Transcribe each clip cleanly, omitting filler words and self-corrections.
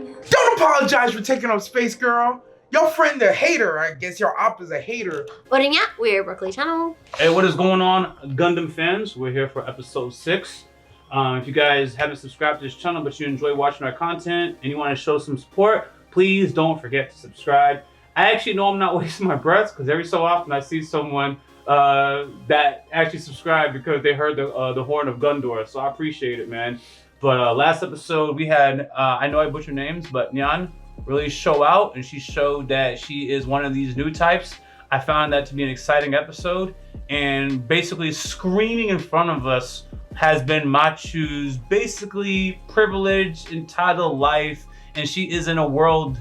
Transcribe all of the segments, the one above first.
Don't apologize for taking up space, girl. Your friend a hater. I guess your op is a hater. We're Broccoli Channel. Hey, what is going on, Gundam fans? We're here for episode 6. If you guys haven't subscribed to this channel, but you enjoy watching our content and you want to show some support, please don't forget to subscribe. I actually know I'm not wasting my breath because every so often I see someone that actually subscribed because they heard the horn of Gundor, so I appreciate it, man. But last episode we had, I know I butcher names, but Nyan really show out, and she showed that she is one of these new types. I found that to be an exciting episode, and basically screaming in front of us has been Machu's basically privileged, entitled life, and she is in a world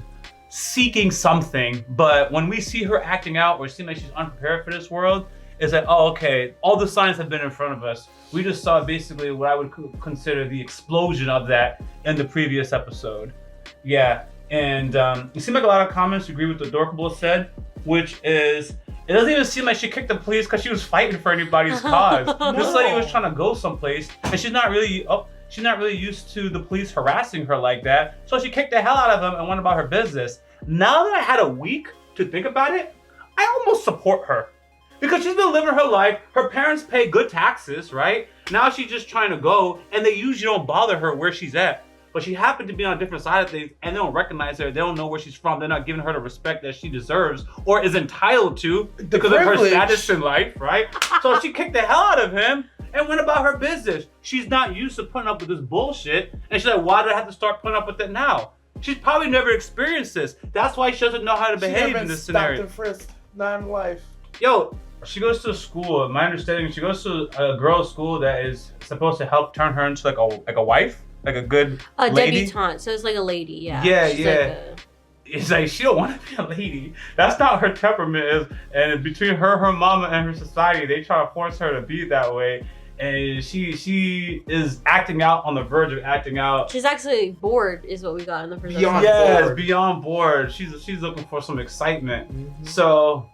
seeking something. But when we see her acting out or seem like she's unprepared for this world, it's like, oh, okay, all the signs have been in front of us. We just saw basically what I would consider the explosion of that in the previous episode. Yeah, and it seemed like a lot of comments agree with what Dorkable said, which is, it doesn't even seem like she kicked the police because she was fighting for anybody's cause. No. This lady was trying to go someplace, and she's not really used to the police harassing her like that. So she kicked the hell out of them and went about her business. Now that I had a week to think about it, I almost support her. Because she's been living her life, her parents pay good taxes, right? Now she's just trying to go, and they usually don't bother her where she's at. But she happened to be on a different side of things, and they don't recognize her, they don't know where she's from, they're not giving her the respect that she deserves, or is entitled to, because of her status in life, right? So she kicked the hell out of him, and went about her business. She's not used to putting up with this bullshit, and she's like, why do I have to start putting up with it now? She's probably never experienced this. That's why she doesn't know how to behave in this scenario. She's never been stopped and frisked, not in life. Yo, she goes to a school, my understanding, she goes to a girl's school that is supposed to help turn her into like a wife, like a good lady. Debutante, so it's like a lady, yeah. Yeah, she's yeah. It's like she don't want to be a lady. That's not her temperament is, and between her mama and her society, they try to force her to be that way. And she is acting out on the verge of acting out. She's actually bored, is what we got in the first episode. Yes, beyond bored. She's looking for some excitement. Mm-hmm. So,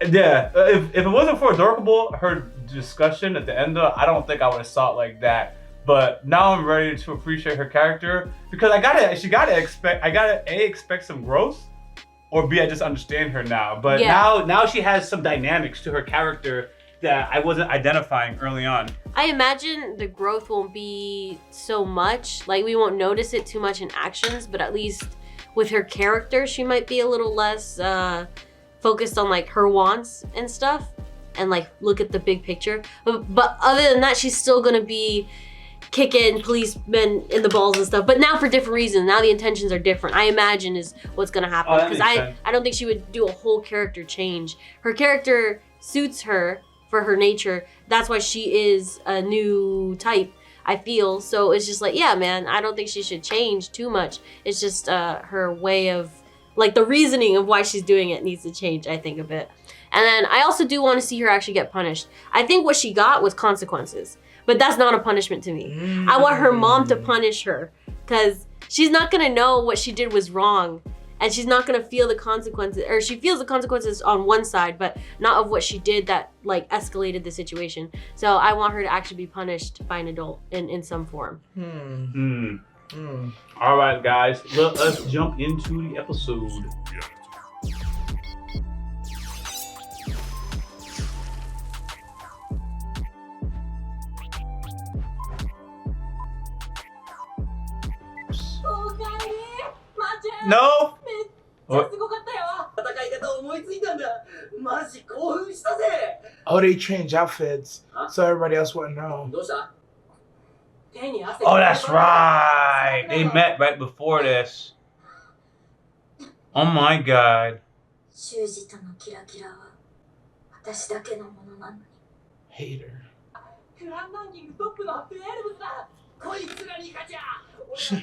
yeah, if it wasn't for Adorkable, her discussion at the end of, I don't think I would have saw it like that. But now I'm ready to appreciate her character because I gotta expect some growth, or B, I just understand her now. But yeah. now she has some dynamics to her character that I wasn't identifying early on. I imagine the growth won't be so much, like we won't notice it too much in actions, but at least with her character, she might be a little less focused on like her wants and stuff, and like look at the big picture. But other than that, she's still gonna be kicking policemen in the balls and stuff, but now for different reasons. Now the intentions are different, I imagine, is what's gonna happen. Because I don't think she would do a whole character change. Her character suits her for her nature. That's why she is a new type, I feel. So it's just like, yeah, man, I don't think she should change too much. It's just her way of, like, the reasoning of why she's doing it needs to change, I think, a bit. And then I also do want to see her actually get punished. I think what she got was consequences, but that's not a punishment to me. I want her mom to punish her because she's not gonna know what she did was wrong, and she's not gonna feel the consequences, or she feels the consequences on one side, but not of what she did that like escalated the situation. So I want her to actually be punished by an adult in some form. All right, guys, let us jump into the episode. No. Oh, they change outfits, so everybody else wouldn't know. Oh, that's right. They met right before this. Oh my God. Hater.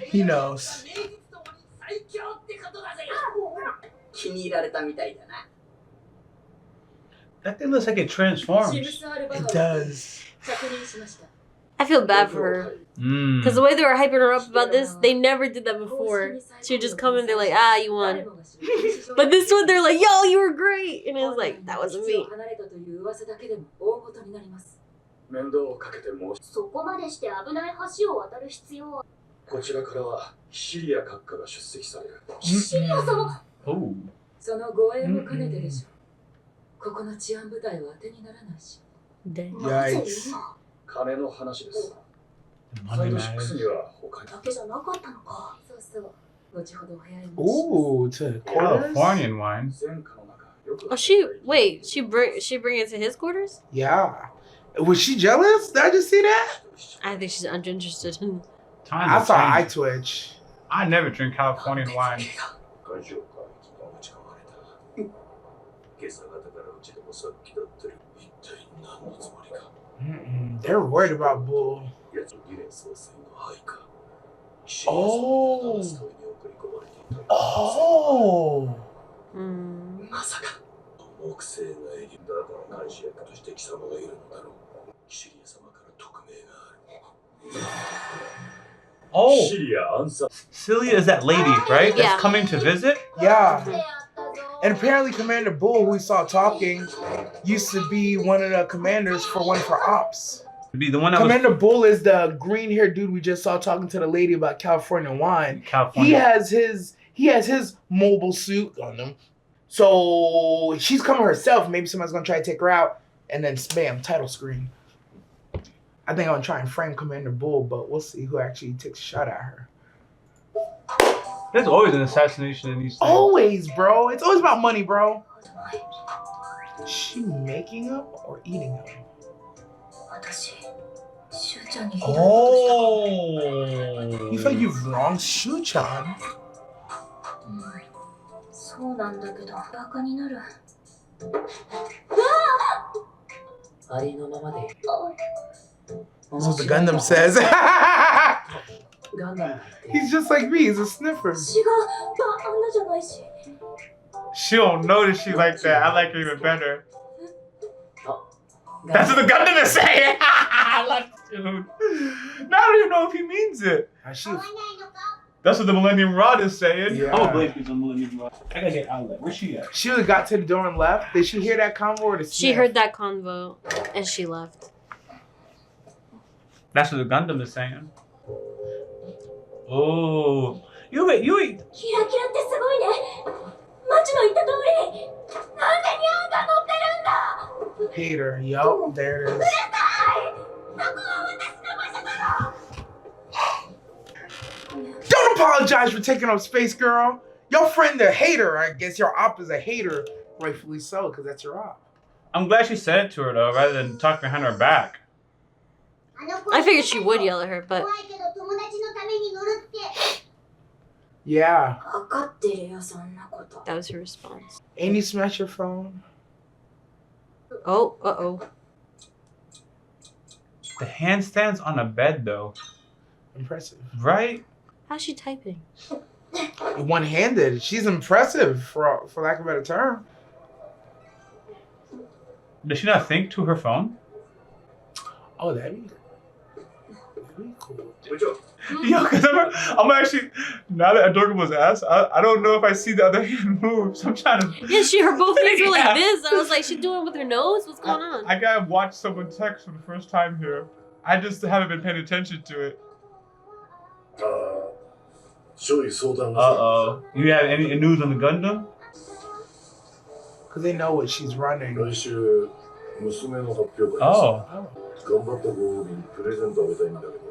He knows. That thing looks like it transforms. It does. I feel bad for her. Because the way they were hyping her up about this, they never did that before. She would just come in, they're like, ah, you won. But this one, they're like, yo, you were great. And it was like, that wasn't me. 面倒をかけてもそこまでして危ない橋を渡る必要はこちらからはシリア閣下が出席される。シリア様。 Oh. その護衛も兼ねてでしょ。ここの治安部隊は当てにならないし。Yikes. 金の話です。 Money サイド6 matters. には他にだけじゃなかったのか。そうそう。後ほどお部屋に。 Ooh, to quarters? Californian wine. 前科の中よく Oh, she bring it to his quarters? Yeah. Was she jealous? Did I just see that? I think she's uninterested in. Times I have saw eye changed. twitch. I never drink Californian wine. 会場から気が持ち込まれた。今朝方からうちでもさっきだってる。一体何のつもりか。They're worried about Bull. やつリレー総裁の配下。 Oh. シリア様が話すために送り込まれていた。 Oh. まさか木星がエリだから監視役として貴様がいるのだろう。シリア様から匿名がある。 Oh, シリア暗殺。 Celia is that lady, right? Yeah. That's coming to visit? Yeah. And apparently Commander Bull, who we saw talking, used to be one of the commanders for one of her ops. To be the one that was Commander Bull is the green-haired dude we just saw talking to the lady about California wine. California. He has his mobile suit on him. So she's coming herself. Maybe somebody's gonna try to take her out, and then spam title screen. I think I'm gonna try and frame Commander Bull, but we'll see who actually takes a shot at her. There's always an assassination in these things. Always, bro. It's always about money, bro. Is she making them or eating them? 私、シュウちゃんに Oh. You feel like you've wronged Shu-chan. そうなんだけど、バカになる。ありのままで。 That's what the Gundam says. ガンダムって。 He's just like me. He's a sniffer. 違う、あんなじゃないし。 She don't know that she like that. I like her even better. That's what the Gundam is saying. I like dude. Now I don't even know if he means it. That's what the Millennium Rod is saying. Yeah. I'm a blade piece on Millennium Rod. I gotta get outlet. Where's she at? She really got to the door and left. Did she hear that convo or the She heard that convo and she left. That's what the Gundam is saying. Oh, you. キラキラってすごいね。マチの言った通り。なんでニャンが乗ってるんだ。 Hater. Yup, there it is. そこは私の場所だろ。 Don't apologize for taking up space, girl. Your friend a hater. I guess your op is a hater. Rightfully so, because that's your op. I'm glad she said it to her though, rather than talk behind her back. I figured she would yell at her, but Yeah. 分かってるよ、そんなこと。 that was her response. Ain't you smash your phone? Oh, uh-oh. The handstands on the bed though, Impressive. right? How's she typing? One-handed. She's impressive, for lack of a better term. Does she not think to her phone? Oh, that'd be cool. 部長、 Yo, because I'm actually, now that Adorable's ass, I don't know if I see the other hand move, so I'm trying to. Yeah, her both hands were Yeah. like this. I was like, she doing it with her nose? What's going on? I gotta watch someone text for the first time here. I just haven't been paying attention to it. 少尉相談 Uh-oh. You have any news on the Gundam? Because they know what she's running. 来週、娘の発表会です。 Oh. 頑張ったご褒美にプレゼントあげたいんだけど。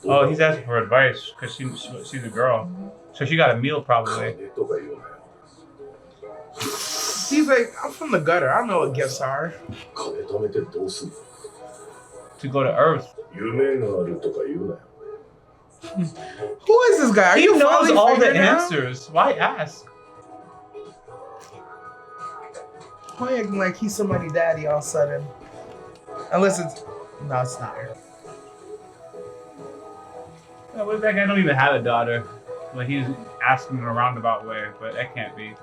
Oh, he's asking for advice because she's a girl. So she got a meal probably. 金とか言うなよ。 He's like, I'm from the gutter. I know what gifts are. 金貯めてどうすんの？ To go to Earth. 夢があるとか言うなよ。 Who is this guy? Are He you knows finally all the figuring it out? answers. Why ask? Why acting like he's somebody's daddy all of a sudden? Unless it's... No, it's not her. What if that guy don't even have a daughter? Like he's asking in a roundabout way, but that can't be.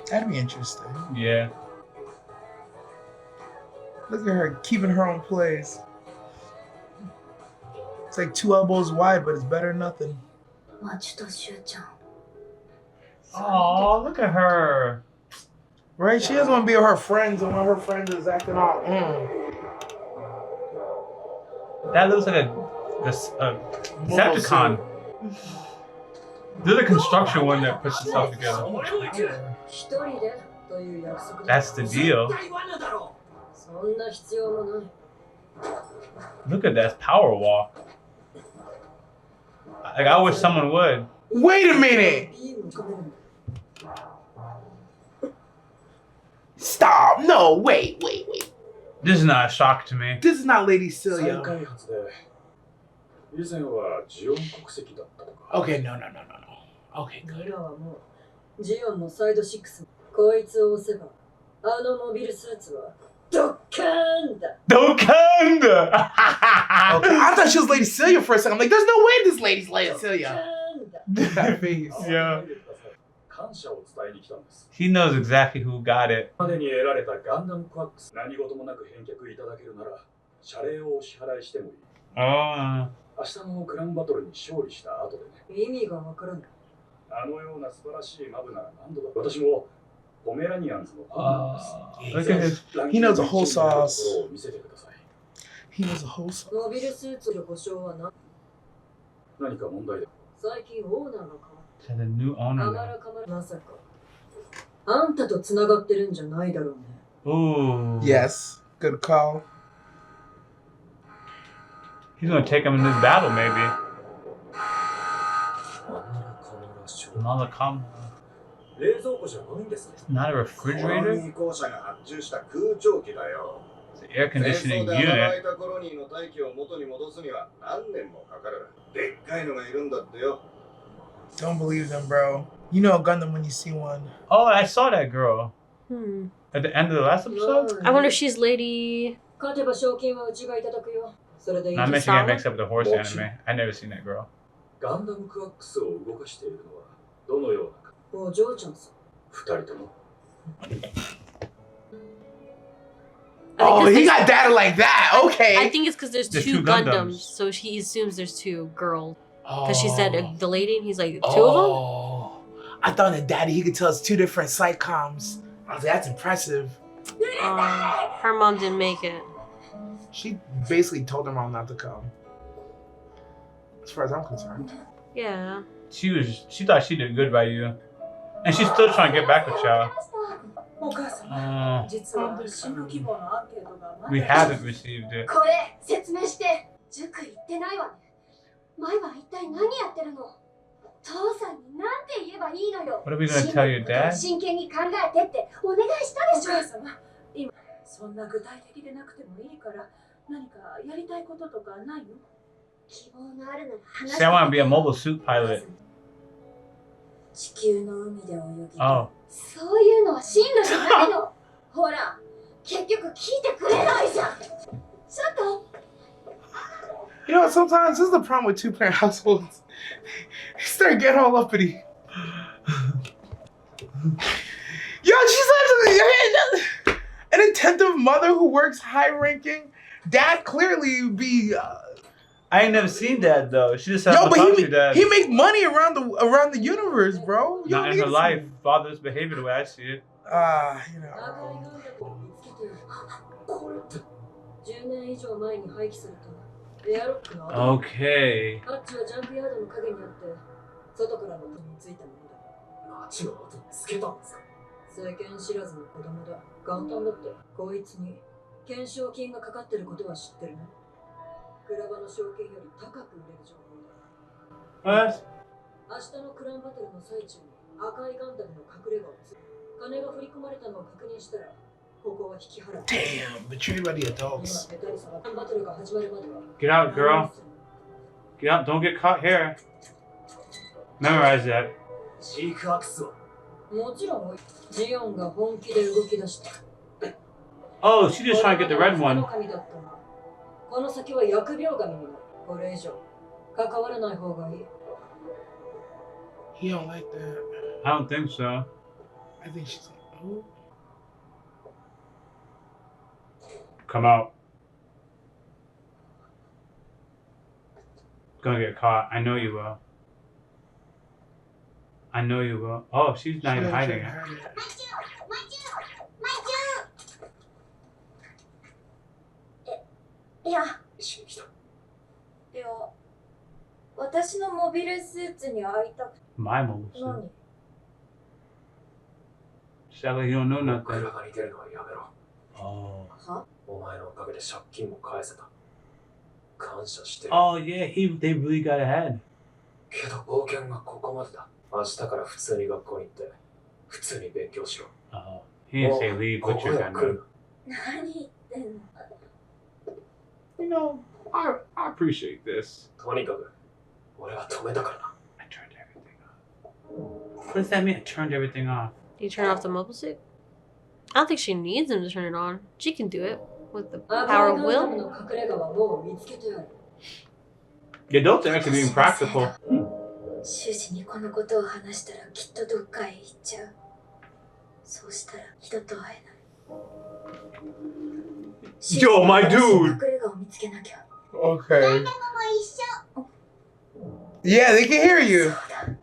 That'd be interesting. Yeah. Look at her keeping her own place. It's like 2 elbows wide, but it's better than nothing. マチとシュウちゃん。 Oh, look at her. Right? She doesn't want to be with her friends, and one of her friends is acting all, That looks like a Decepticon. They're the construction one that puts the stuff together. That's the deal. Look at that power walk. Like, I wish someone would. Wait a minute! Stop! No, wait. This is not a shock to me. This is not Lady Celia. Okay, no. Okay, good. ジオンのサイド6こいつを押せばあのモビルスーツはドッカーンだ Dokanda! Okay, I thought she was Lady Celia for a second. I'm like, there's no way this lady's Lady Celia. That face. Yeah. He knows exactly who got it. までに得られたガンダムクワックス何事もなく返却いただけるなら謝礼をお支払いしてもいい。 Oh. 明日のクランバトルに勝利した後でね。意味がわからないあのような素晴らしいマブなら何度だ。私もポメラニアンズのファンです。 He knows a whole sauce. 見せてください。 He knows a whole sauce. モビルスーツの保証は何か問題で。最近オーナーが変わっ She's a new た。 owner あまらかまらまさかあんたと繋がってるんじゃないだろうね。 now. Ooh. Yes, good call. He's gonna take him in this battle, maybe. Malakam. 冷蔵庫じゃないんですね。 Not a refrigerator? 公社が発注した空調機だよ。 It's an air 戦 conditioning 争で働 unit. いたコロニーの大気を元に戻すには何年もかかる。でっかいのがいるんだってよ。 Don't believe them, bro. You know a Gundam when you see one. Oh, I saw that girl. Hmm. At the end of the last episode? I wonder if she's Lady. 勝てば賞金はうちがいただくよ。それでいい Not です mentioning it mixed up with the horse anime. I never seen that girl. ガンダムクワックスを動かしているのはどのようなか。お嬢ちゃんさ。二人とも。 Oh, he got data like that. I Okay. think it's because there's There's two two Gundams, Gundams. so he assumes there's two girls. Oh. Because she said the lady, and he's like, two of them? Oh. I thought in Daddy he could tell us two different sitcoms. I was like, that's impressive. Her mom didn't make it. She basically told her mom not to come. As far as I'm concerned. Yeah. She thought she did good by you. And she's still trying to get back with y'all. お母様、 Uh, 実は進路希望のアンケートがまだ we haven't received it. これ説明して塾行ってないわね。前は一体何やってるの？父さんに何て言えばいいのよ。 What are we gonna tell your dad? 真剣に考えてってお願いしたでしょ。お母様、今そんな具体的でなくてもいいから何かやりたいこととかないの？希望のあるなら話 Say I want to be a mobile suit pilot. 地球の海で泳ぎ。 Oh. そういうのは進路じゃないの。ほら、結局聞いてくれないじゃん。ちょっと。 You know what, sometimes this is the problem with two-parent households. They start getting all uppity. Yo, she's like an attentive mother who works high-ranking. Dad clearly be... I ain't never seen that though. She just has Yo, to but talk to your dad. he make money around the universe, bro. You Not don't in need her to- life. Father's behavior the way I see it. You know. 赤いガンダムを見つけてる。これって10年以上前に廃棄されたエアロックの跡。 Okay. ハッチはジャンプヤードの影にあって外からの手についたものだ。町の後につけたんですか。世間知らずの子供だ。元旦だってこいつに懸賞金がかかってることは知ってるね。クラバの賞金より高く売れる情報だ。 What? 明日のクランバトルの最中に赤いガンダムの隠れ家をつ金が振り込まれたのを確認したらここは引き払う。 Damn, betrayed by the 今 adults. 下手にさクランバトルが始まるまでは Get out, girl. Get out. Don't get caught here. Memorize that. ジークアクスはもちろんジオンが本気で動き出した。 Oh, she's just trying to get the red こ one. の神だったがこの先は疫病神になる。これ以上関わらない方がいい。 He don't like that. I don't think so. I think she's like, oh. Come out. Gonna get caught. I know you will. I know you will. Oh, she's not even hiding it. いや、一緒に来た。や、私のモビルスーツに会いたくて。 My mobile suit. 何？ Sound like you don't know 僕 nothing. らが似てるのはやめろ。 Oh. は？お前のおかげで借金も返せた。感謝してる。 Oh yeah, they really got ahead. けど冒険はここまでだ。明日から普通に学校に行って、普通に勉強しろ。 Oh, he didn't say leave, こ but こ you're へは gonna. 来るな。何言ってんの？ You know, I appreciate this. とにかく、俺は止めたからな。 I turned everything off. What does that mean? I turned everything off. You turn off the mobile suit? I don't think she needs him to turn it on. She can do it with the 赤 power い of ガンダム will. の隠れ家はもう見つけてある。 Yeah, those are actually being practical. 主人にこのことを話したらきっとどっかへ行っちゃう。そうしたら人と会えない。 Yo, my dude! 隠れ家を見つけなきゃ。 Okay. Yeah, they can hear そう you. だ。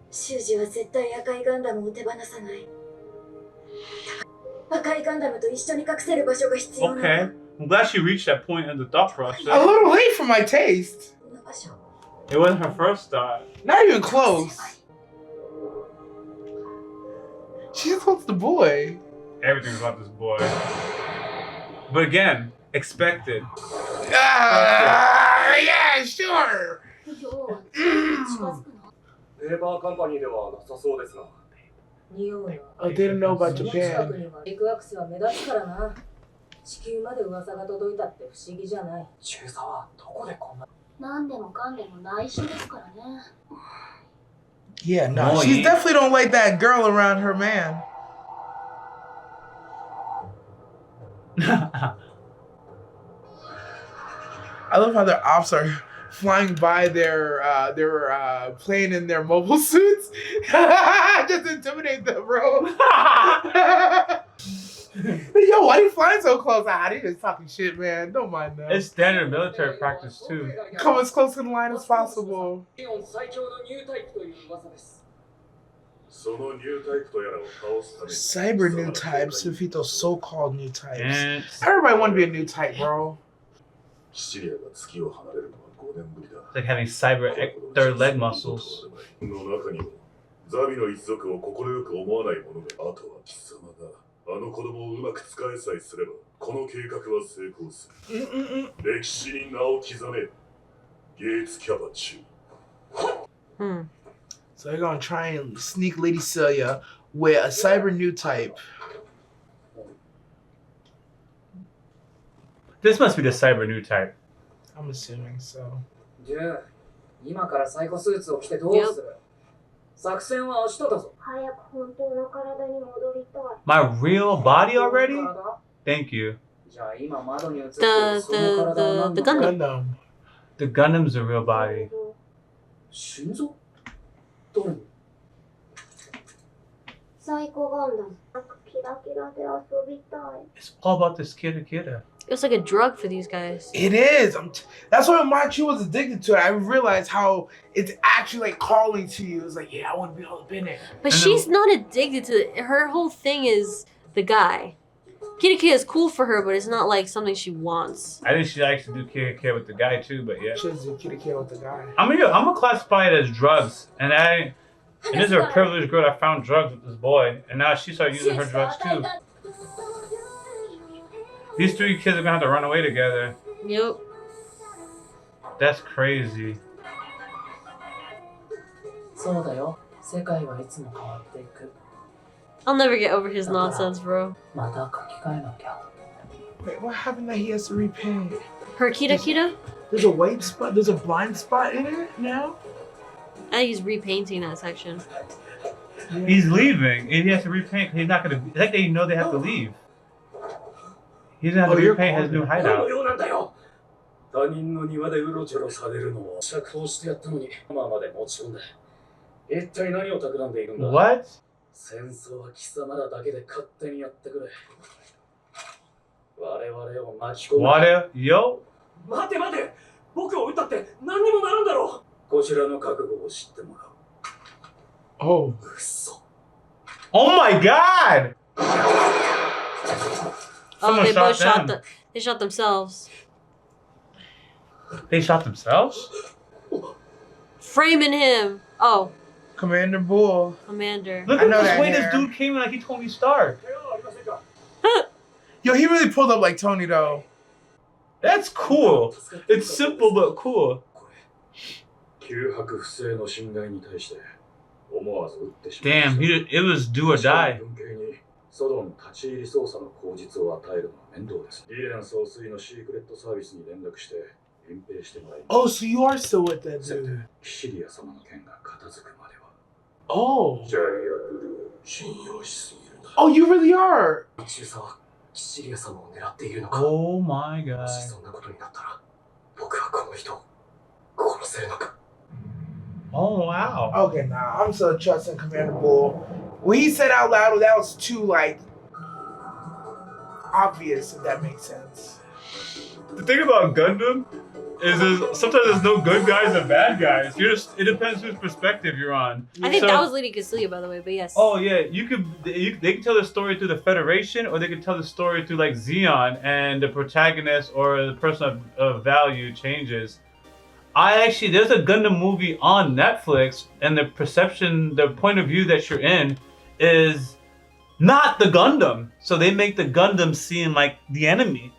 修二は絶対赤いガンダムを手放さない。赤いガンダムと一緒に隠せる場所が必要なの。 Okay. I'm glad she reached that point in the thought process. A little late for my taste. この場所。 It wasn't her first thought. Not even close. She just wants the boy. Everything's about this boy. But again, expected. Yeah, sure. 近づくの？レーバーカンパニーではなさそうですが。匂うな。 I didn't know about その近く Japan. には陸アクスは目立つからな。地球まで噂が届いたって不思議じゃない。中佐はどこでこんな。何でもかんでも内緒ですからね。 Yeah, no, Oh, she yeah. definitely don't like that girl around her man. I love how their ops are flying by their plane in their mobile suits. Just intimidate them, bro. Yo, why are you flying so close? They just talking shit, man. Don't mind them. It's standard military practice too. Come as close to the line as possible. 最強のニュータイプという噂です。そのニュータイプとやらを倒すために Cyber new types defeat those so-called new types. And Everybody want to be a new type, bro. キシリアが月を離れるのは5年ぶりだ。 it's like having cyber third leg muscles. の中にもザビの一族を快く思わない者が、あとは貴様があの子供をうまく使えさえすればこの計画は成功する。歴史に名を刻め。ゲイツキャバ中。 Hmm. So they're gonna try and sneak Lady Celia with a cyber new type. This must be the cyber new type. I'm assuming so. ジュー、今からサイコスーツを着てどうする？作戦は明日だぞ。早く本当の体に戻りたい。 My real body already? Thank you. じゃあ今窓に映っているその体は何 The だ？ Gundam. Gundam. The Gundam's a real body. 心臓？どれに？サイコガンダム。キラキラで遊びたい。 It's all about this kidda. It was like a drug for these guys. It is. That's why Machu was addicted to it. I realized how it's actually like calling to you. It's like, yeah, I want to be all up in it. But I know. she's not addicted to it. Her whole thing is the guy. Kitty Kid is cool for her, but it's not like something she wants. I think she likes to do kid with the guy too, but yeah. She has a kitty cat with the guy. I'm gonna classify it as drugs, and this is a privileged girl that found drugs with this boy, and now she started using her drugs too. These three kids are gonna have to run away together. Yep. That's crazy. そうだよ。世界はいつも変わっていく。 I'll never get over his nonsense, bro. また書き換えなきゃ。 Wait, what happened that he has to repaint? Her Kita Kita? There's a white spot. There's a blind spot in it now. I think he's repainting that section. He's leaving, and he has to repaint. He's not gonna. It's like they know they have to leave. He's gonna have to you're repaint his new この hideout. ようなんだよ。他人の庭でうろちょろされるのを釈放してやったのに、今まで持ち込んで。一体何を企んでいるんだ？ What? 戦争は貴様らだけで勝手にやってくれ。我々を巻き込む。 What? Yo? 待て待て、僕を撃ったって何にもなるんだろう。こちらの覚悟を知ってもらう。 Oh. 嘘。 Oh my God! Oh, Someone they both shot shot them. they shot themselves. They shot themselves? Framing him. Oh, Commander Bull. Commander. Look I at know this that way hair. this dude came in like he Tony Stark. Yo, he really pulled up like Tony though. That's cool. It's simple but cool. 旧白不正の侵害に対して思わず撃ってしまい Damn, it was do or die. 文系にソドン立ち入り捜査の口実を与えるのは面倒です。リレン総帥のシークレットサービスに連絡して隠蔽してもらいます。 Oh, so you are still with that せめて dude. キシリア様の件が片付くまでは。 Oh. ジャイアブルー、信用しすぎるな。 Oh, you really are. 中佐はキシリア様を狙っているのか。 Oh my も god. しそんなことになったら、僕はこの人を殺せるのか。 Oh wow. Okay, nah, I'm still trusting Commander Bull. When he said out loud, that was too like obvious, if that makes sense. The thing about Gundam is sometimes there's no good guys and bad guys. It depends whose perspective you're on. I think So- that was Lady Kasuya, by the way, but yes. Oh yeah, they can tell the story through the Federation, or they can tell the story through like Xeon, and the protagonist or the person of value changes. There's a Gundam movie on Netflix, and the point of view that you're in is not the Gundam. So they make the Gundam seem like the enemy,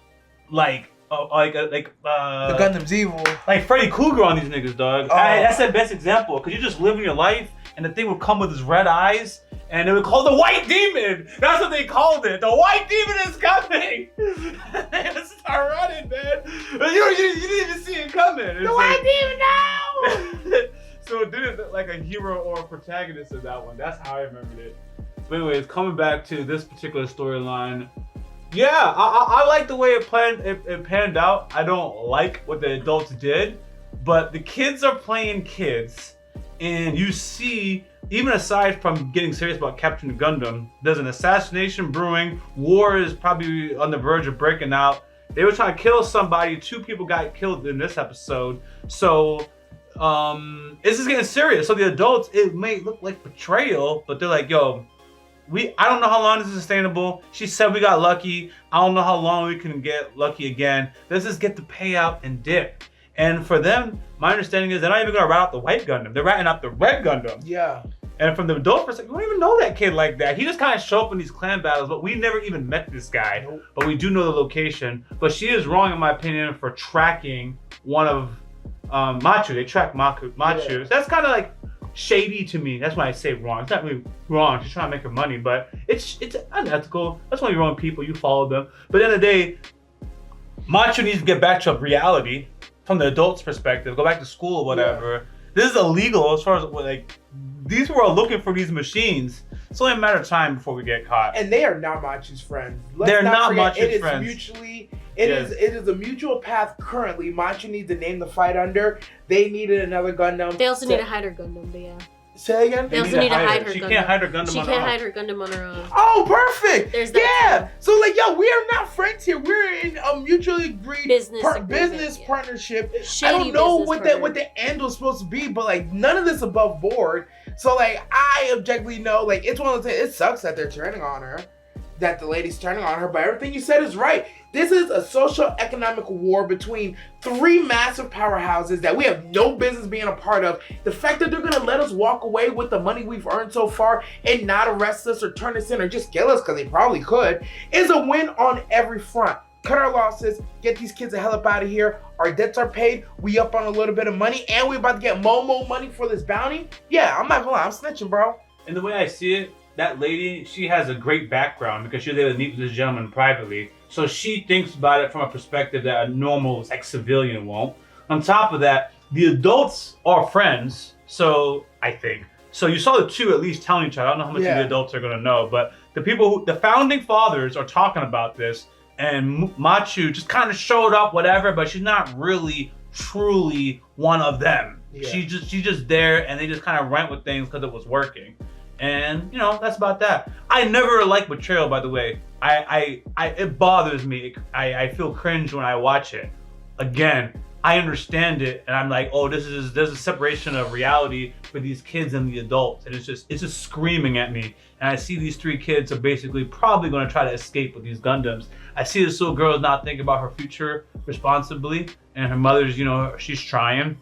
the Gundam's evil. like Freddy Krueger on these niggas, dog. Oh. That's the best example, because you just live in your life, and the thing would come with his red eyes, and they would call the White Demon. That's what they called it. The White Demon is coming. They would start running, man. You didn't even see it coming. It's The White Demon, no! So it didn't look like a hero or a protagonist of that one. That's how I remembered it. But anyways, coming back to this particular storyline, yeah, I like the way it panned out. I don't like what the adults did, but the kids are playing kids, and you see, even aside from getting serious about capturing the Gundam, there's an assassination brewing. War is probably on the verge of breaking out. They were trying to kill somebody. 2 people got killed in this episode. So this is getting serious. So the adults, it may look like betrayal, but they're like, yo, I don't know how long this is sustainable. She said we got lucky. I don't know how long we can get lucky again. Let's just get the payout and dip. And for them, my understanding is they're not even gonna rat out the white Gundam. They're ratting out the red Gundam. Yeah. And from the adult perspective, we don't even know that kid like that. He just kind of show up in these clan battles, but we never even met this guy. Nope. But we do know the location. But she is wrong, in my opinion, for tracking one of Machu. They track Machu. Yeah. That's kind of like shady to me. That's why I say wrong. It's not really wrong. She's trying to make her money, but it's unethical. That's why you wrong people. You follow them. But at the end of the day, Machu needs to get back to reality from the adult's perspective. Go back to school or whatever. Yeah. This is illegal as far as like these people are looking for these machines. It's only a matter of time before we get caught. And they are not Machu's friends. They're not Machu's friends. It is a mutual path currently. Machu needs a name to fight under. They needed another Gundam. They also need to hide her Gundam, but yeah. Say again? They also need to hide her She Gundam. can't hide her Gundam She on can't her hide own. her Gundam on her own. Oh, perfect! There's that too. So like, yo, we are not friends here. We're in a mutually agreed business yeah. partnership. Shady I don't know what partner. what the end was supposed to be, but like none of this above board. So like, I objectively know, like, it's one of those things. It sucks that they're turning on her, that the lady's turning on her. But everything you said is right. This is a social-economic war between 3 massive powerhouses that we have no business being a part of. The fact that they're gonna let us walk away with the money we've earned so far and not arrest us or turn us in or just kill us, because they probably could, is a win on every front. Cut our losses, get these kids the hell up out of here. Our debts are paid, we up on a little bit of money, and we're about to get more money for this bounty. Yeah, I'm not gonna lie, I'm snitching, bro. And the way I see it, that lady, she has a great background because she was able to meet with this gentleman privately. So she thinks about it from a perspective that a normal civilian won't. On top of that, the adults are friends, so I think. So you saw the 2 at least telling each other. I don't know how much of the adults are gonna know, but the founding fathers are talking about this, and Machu just kind of showed up, whatever, but she's not really, truly one of them. Yeah. She's just there, and they just kind of went with things because it was working. And you know, that's about that. I never like betrayal, by the way. It bothers me. I feel cringe when I watch it. Again, I understand it, and I'm like, oh, there's a separation of reality for these kids and the adults, and it's just screaming at me. And I see these 3 kids are basically probably going to try to escape with these Gundams. I see this little girl is not thinking about her future responsibly, and her mother's, you know, she's trying.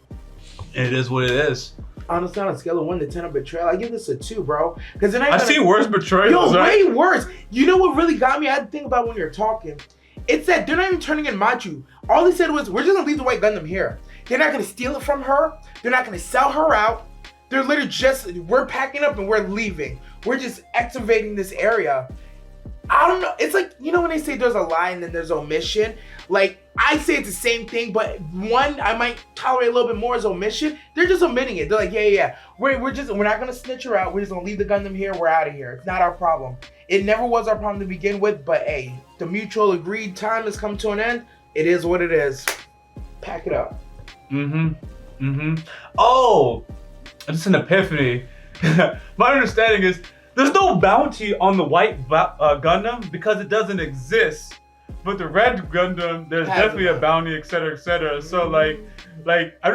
It is what it is. Honestly, on a scale of 1 to 10 of betrayal, I give this a 2, bro. Because then I see worse betrayals. Yo, right? way worse. You know what really got me? I had to think about when you're talking. It's that they're not even turning in Machu. All they said was, we're just gonna leave the white Gundam here. They're not gonna steal it from her. They're not gonna sell her out. They're literally just, we're packing up and we're leaving. We're just excavating this area. I don't know. It's like, you know when they say there's a lie and then there's omission? Like, I say it's the same thing, but one I might tolerate a little bit more is omission. They're just omitting it. They're like, yeah. We're not gonna snitch her out. We're just gonna leave the Gundam here. We're out of here. It's not our problem. It never was our problem to begin with, but hey, the mutual agreed time has come to an end. It is what it is. Pack it up. Oh, just an epiphany. My understanding is there's no bounty on the white Gundam because it doesn't exist. But the red Gundam, there's definitely a bounty, etc., etc. So like I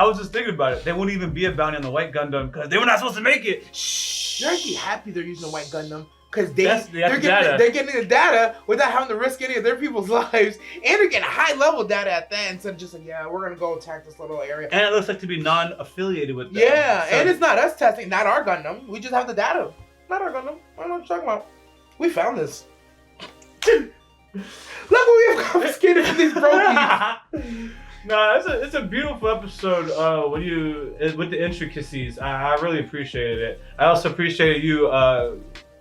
was just thinking about it. There wouldn't even be a bounty on the white Gundam because they were not supposed to make it. Shh. They're actually happy they're using the white Gundam because they're getting the data without having to risk any of their people's lives, and they're getting high level data at that instead of just like, yeah, we're gonna go attack this little area. And it looks like to be non-affiliated with them. Yeah, so, and it's not us testing, not our Gundam. We just have the data. Not our Gundam. I don't know what you're talking about. We found this. Look what we have confiscated from these brokies. No, it's a beautiful episode. With the intricacies, I really appreciated it. I also appreciated you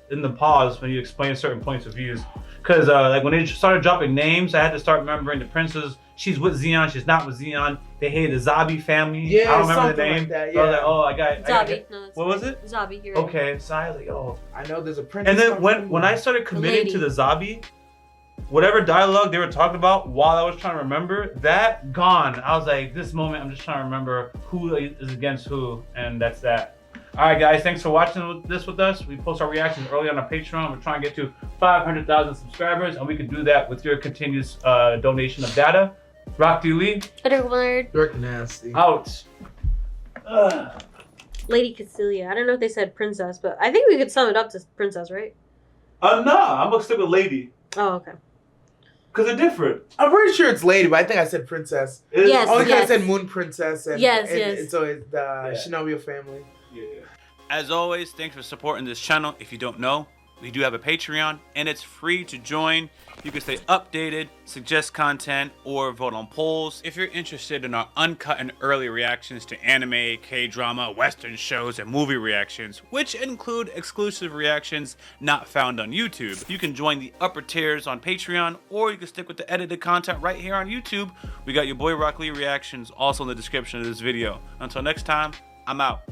in the pause when you explained certain points of views. Because like when they started dropping names, I had to start remembering the princess. She's with Zeon. She's not with Zeon. They hated the Zabi family. Yeah, I don't remember the name. Like that, yeah. I was like, oh, I got Zabi. No, what was it? Zabi. You're right. Okay, so I was like, oh. I know there's a princess. And then when I started committing to the Zabi, whatever dialogue they were talking about while I was trying to remember, that gone. I was like, this moment, I'm just trying to remember who is against who, and that's that. All right, guys, thanks for watching this with us. We post our reactions early on our Patreon. We're trying to get to 500,000 subscribers, and we can do that with your continuous donation of data. Rocklee Lee. You're nasty. Out. Lady Cecilia. I don't know if they said princess, but I think we could sum it up to princess, right? Nah, I'm gonna stick with lady. Oh, okay. Because they're different. I'm pretty sure it's lady, but I think I said princess. Yes, only because I said moon princess. And, yes. And so it's the Shinobi family. Yeah. As always, thanks for supporting this channel. If you don't know, we do have a Patreon, and it's free to join. You can stay updated, suggest content, or vote on polls. If you're interested in our uncut and early reactions to anime, K-drama, Western shows, and movie reactions, which include exclusive reactions not found on YouTube, you can join the upper tiers on Patreon, or you can stick with the edited content right here on YouTube. We got Yaboyrocklee Reactions also in the description of this video. Until next time, I'm out.